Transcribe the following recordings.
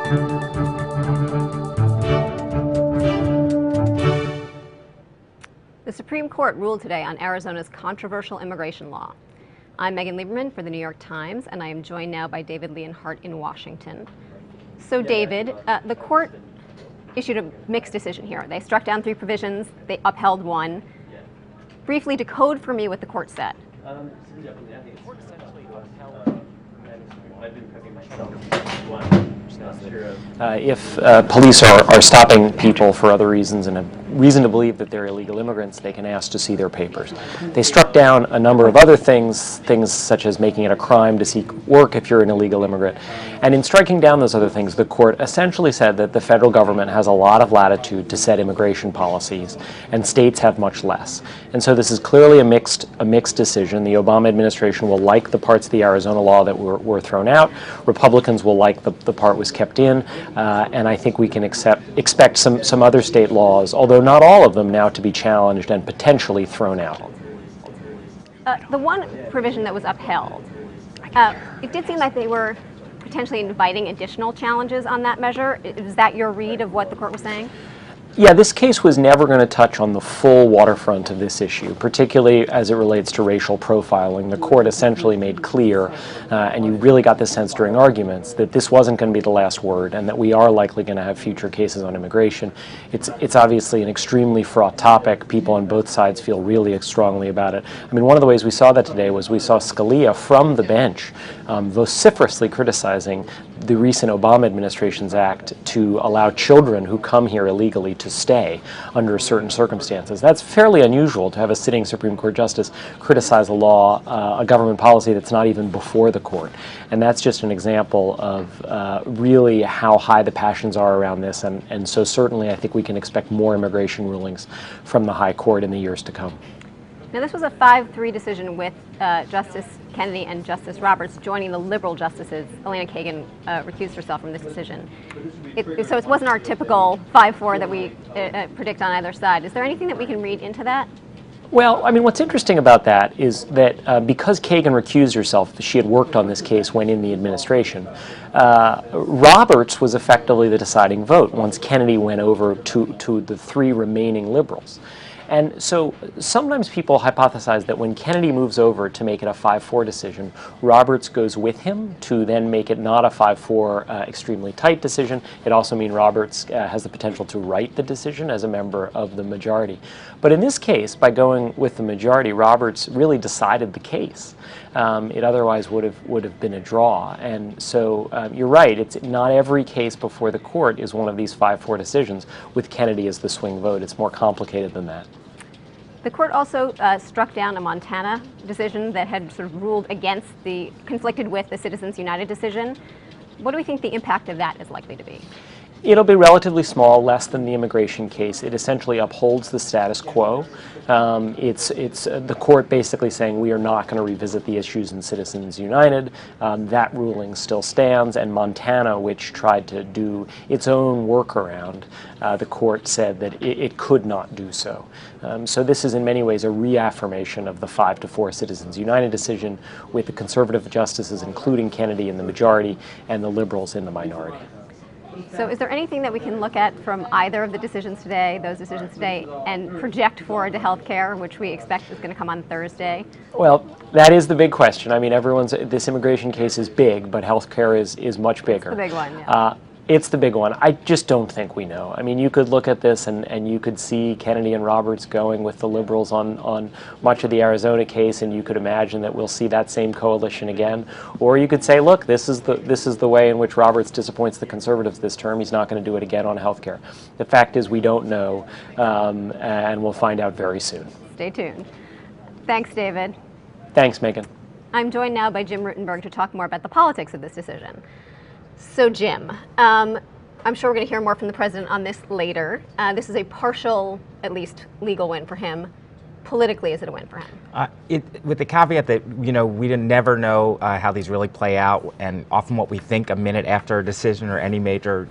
The Supreme Court ruled today on Arizona's controversial immigration law. I'm Megan Lieberman for the New York Times, and I am joined now by David Leonhardt in Washington. So David, the court issued a mixed decision here. They struck down 3 provisions, they upheld 1. Briefly decode for me what the court said. If police are stopping people for other reasons and have reason to believe that they're illegal immigrants, they can ask to see their papers. They struck down a number of other things such as making it a crime to seek work if you're an illegal immigrant. And in striking down those other things, the court essentially said that the federal government has a lot of latitude to set immigration policies, and states have much less. And so this is clearly a mixed decision. The Obama administration will like the parts of the Arizona law that were thrown out. Republicans will like the part was kept in, and I think we can expect some other state laws, although not all of them, now to be challenged and potentially thrown out. The one provision that was upheld, it did seem like they were potentially inviting additional challenges on that measure. Is that your read of what the court was saying? Yeah, this case was never going to touch on the full waterfront of this issue, particularly as it relates to racial profiling. The court essentially made clear, and you really got the sense during arguments, that this wasn't going to be the last word and that we are likely going to have future cases on immigration. It's obviously an extremely fraught topic. People on both sides feel really strongly about it. I mean, one of the ways we saw that today was we saw Scalia from the bench vociferously criticizing the recent Obama administration's act to allow children who come here illegally to stay under certain circumstances. That's fairly unusual to have a sitting Supreme Court justice criticize a law, a government policy that's not even before the court. And that's just an example of really how high the passions are around this. And so certainly I think we can expect more immigration rulings from the high court in the years to come. Now, this was a 5-3 decision with Justice Kennedy and Justice Roberts joining the liberal justices. Elena Kagan recused herself from this decision. So it wasn't our typical 5-4 that we predict on either side. Is there anything that we can read into that? Well, I mean, what's interesting about that is that because Kagan recused herself, she had worked on this case when in the administration, Roberts was effectively the deciding vote once Kennedy went over to the 3 remaining liberals. And so sometimes people hypothesize that when Kennedy moves over to make it a 5-4 decision, Roberts goes with him to then make it not a 5-4 extremely tight decision. It also means Roberts has the potential to write the decision as a member of the majority. But in this case, by going with the majority, Roberts really decided the case. It otherwise would have been a draw. And so you're right, it's not every case before the court is one of these 5-4 decisions with Kennedy as the swing vote. It's more complicated than that. The court also struck down a Montana decision that had sort of ruled against conflicted with the Citizens United decision. What do we think the impact of that is likely to be? It'll be relatively small, less than the immigration case. It essentially upholds the status quo. It's the court basically saying we are not going to revisit the issues in Citizens United. That ruling still stands, and Montana, which tried to do its own workaround, the court said that it could not do so. So this is in many ways a reaffirmation of the 5-4 Citizens United decision, with the conservative justices, including Kennedy, in the majority and the liberals in the minority. So is there anything that we can look at from either of the decisions today, and project forward to health care, which we expect is going to come on Thursday? Well, that is the big question. I mean, this immigration case is big, but health care is much bigger. It's the big one, yeah. It's the big one. I just don't think we know. I mean, you could look at this and you could see Kennedy and Roberts going with the liberals on much of the Arizona case, and you could imagine that we'll see that same coalition again. Or you could say, look, this is the way in which Roberts disappoints the conservatives this term. He's not going to do it again on health care. The fact is we don't know, and we'll find out very soon. Stay tuned. Thanks, David. Thanks, Megan. I'm joined now by Jim Rutenberg to talk more about the politics of this decision. So Jim, I'm sure we're going to hear more from the president on this later. This is a partial, at least, legal win for him. Politically, is it a win for him? With the caveat that, we never know how these really play out, and often what we think a minute after a decision or any major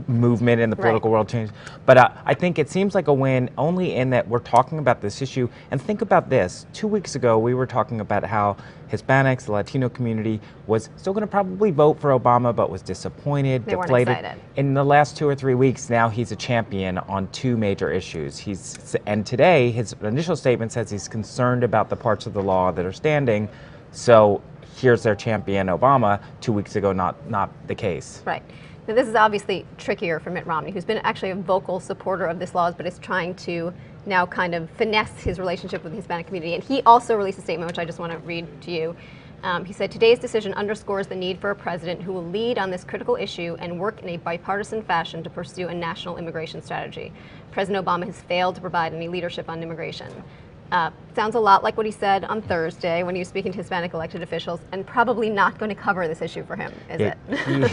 movement in the political world changed. But I think it seems like a win only in that we're talking about this issue. And think about this. 2 weeks ago, we were talking about how Hispanics, the Latino community, was still going to probably vote for Obama, but was disappointed, deflated. Weren't excited. In the last 2 or 3 weeks, now he's a champion on 2 major issues. And today, his initial statement says he's concerned about the parts of the law that are standing. So here's their champion, Obama. 2 weeks ago, not the case. Right. Now, this is obviously trickier for Mitt Romney, who's been actually a vocal supporter of this laws, but is trying to now kind of finesse his relationship with the Hispanic community. And he also released a statement, which I just want to read to you. He said, today's decision underscores the need for a president who will lead on this critical issue and work in a bipartisan fashion to pursue a national immigration strategy. President Obama has failed to provide any leadership on immigration. Sounds a lot like what he said on Thursday when he was speaking to Hispanic elected officials, and probably not going to cover this issue for him, is it?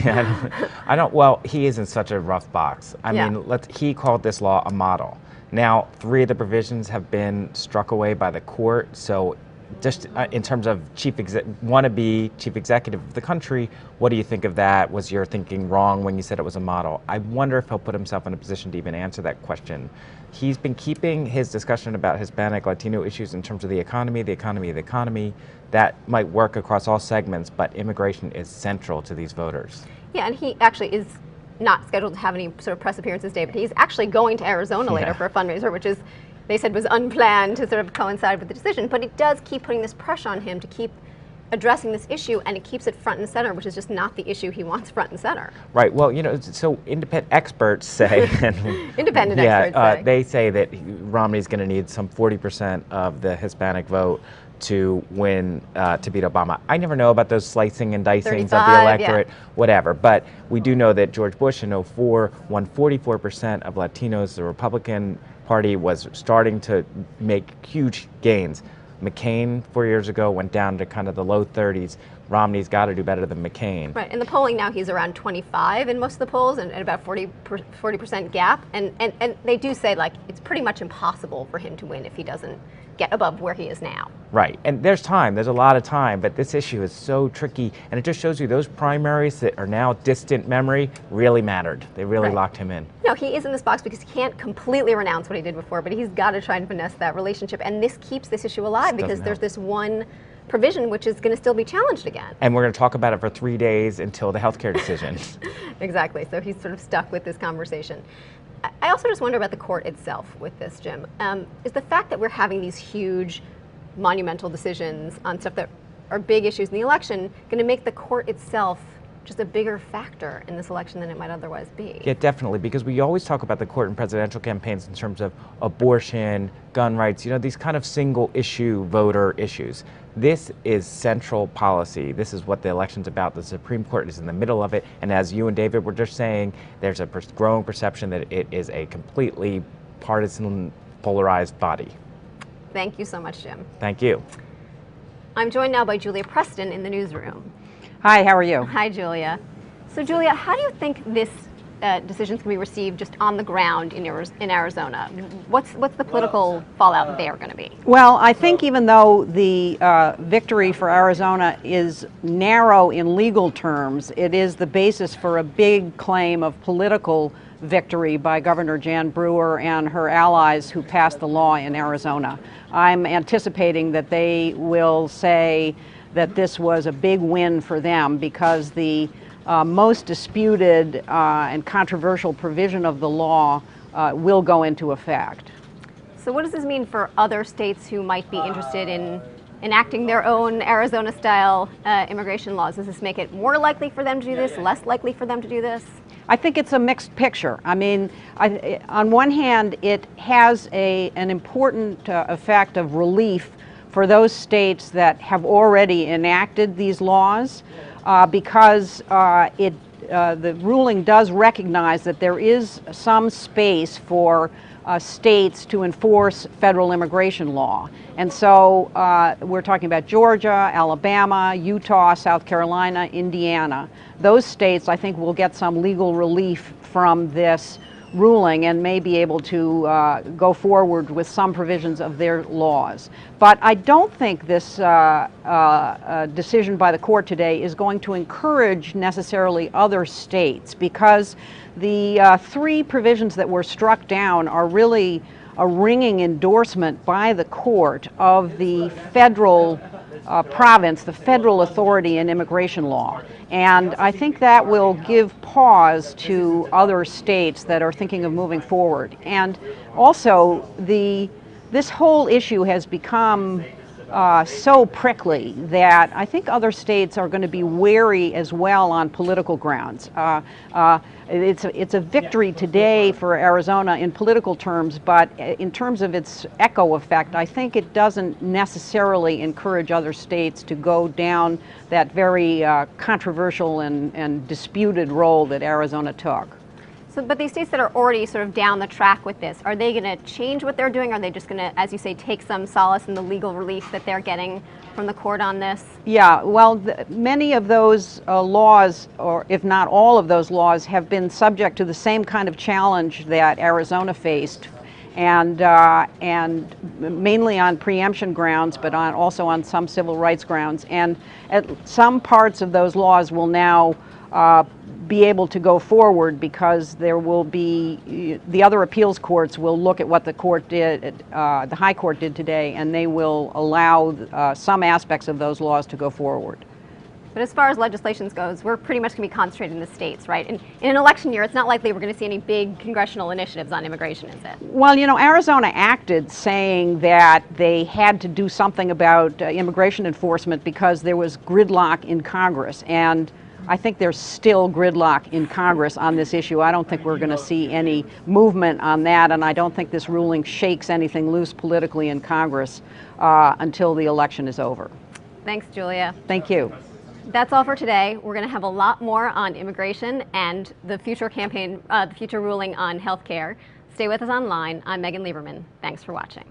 Yeah, I don't, well, he is in such a rough box. I mean, he called this law a model. Now, 3 of the provisions have been struck away by the court, so just in terms of wannabe chief executive of the country, what do you think of that? Was your thinking wrong when you said it was a model? I wonder if he'll put himself in a position to even answer that question. He's been keeping his discussion about Hispanic, Latino issues in terms of the economy. That might work across all segments, but immigration is central to these voters. Yeah, and he actually is not scheduled to have any sort of press appearances today, but he's actually going to Arizona later for a fundraiser, which is, they said, was unplanned to sort of coincide with the decision. But it does keep putting this pressure on him to keep addressing this issue, and it keeps it front and center, which is just not the issue he wants front and center. Right. Well, you know, so independent experts say, independent experts say. They say that Romney's going to need some 40% of the Hispanic vote to win, to beat Obama. I never know about those slicing and dicings of the electorate, whatever. But we do know that George Bush in 2004 won 44% of Latinos. The Republican Party was starting to make huge gains. McCain 4 years ago went down to kind of the low 30s. Romney's got to do better than McCain. Right. In the polling now, he's around 25 in most of the polls, and about 40% gap. And they do say, like, it's pretty much impossible for him to win if he doesn't get above where he is now. Right. And there's time. There's a lot of time. But this issue is so tricky. And it just shows you those primaries that are now distant memory really mattered. They really locked him in. No, he is in this box because he can't completely renounce what he did before, but he's got to try and finesse that relationship. And this keeps this issue alive because there's this one provision which is going to still be challenged again. And we're going to talk about it for 3 days until the healthcare decision. Exactly. So he's sort of stuck with this conversation. I also just wonder about the court itself with this, Jim. Is the fact that we're having these huge, monumental decisions on stuff that are big issues in the election going to make the court itself just a bigger factor in this election than it might otherwise be? Yeah, definitely, because we always talk about the court in presidential campaigns in terms of abortion, gun rights, you know, these kind of single issue voter issues. This is central policy. This is what the election's about. The Supreme Court is in the middle of it, and as you and David were just saying, there's a growing perception that it is a completely partisan, polarized body. Thank you so much, Jim. Thank you. I'm joined now by Julia Preston in the newsroom. Hi, how are you? Hi, Julia. So, Julia, how do you think this decision can be received just on the ground in Arizona? What's the political fallout there going to be? Well, I think even though the victory for Arizona is narrow in legal terms, it is the basis for a big claim of political victory by Governor Jan Brewer and her allies who passed the law in Arizona. I'm anticipating that they will say that this was a big win for them because the most disputed and controversial provision of the law will go into effect. So what does this mean for other states who might be interested in enacting their own Arizona-style immigration laws? Does this make it more likely for them to do this, less likely for them to do this? I think it's a mixed picture. I mean, on one hand, it has an important effect of relief for those states that have already enacted these laws, because the ruling does recognize that there is some space for states to enforce federal immigration law. And so we're talking about Georgia, Alabama, Utah, South Carolina, Indiana. Those states, I think, will get some legal relief from this ruling and may be able to go forward with some provisions of their laws. But I don't think this decision by the court today is going to encourage necessarily other states, because the three provisions that were struck down are really a ringing endorsement by the court of the federal province, the federal authority in immigration law. And I think that will give pause to other states that are thinking of moving forward. And also, this whole issue has become so prickly that I think other states are going to be wary as well on political grounds. It's a victory today for Arizona in political terms, but in terms of its echo effect, I think it doesn't necessarily encourage other states to go down that very controversial and disputed role that Arizona took. So, but these states that are already sort of down the track with this, are they going to change what they're doing? Are they just going to, as you say, take some solace in the legal relief that they're getting from the court on this? Yeah, well, many of those laws, or if not all of those laws, have been subject to the same kind of challenge that Arizona faced, and mainly on preemption grounds, but also on some civil rights grounds. And some parts of those laws will now be able to go forward, because there will be, the other appeals courts will look at what the court did, the high court did today, and they will allow some aspects of those laws to go forward. But as far as legislation goes, we're pretty much going to be concentrated in the states, right? In an election year, it's not likely we're going to see any big congressional initiatives on immigration, is it? Well, you know, Arizona acted saying that they had to do something about immigration enforcement because there was gridlock in Congress, and I think there's still gridlock in Congress on this issue. I don't think we're going to see any movement on that, and I don't think this ruling shakes anything loose politically in Congress until the election is over. Thanks, Julia. Thank you. That's all for today. We're going to have a lot more on immigration and the future campaign, the future ruling on health care. Stay with us online. I'm Megan Lieberman. Thanks for watching.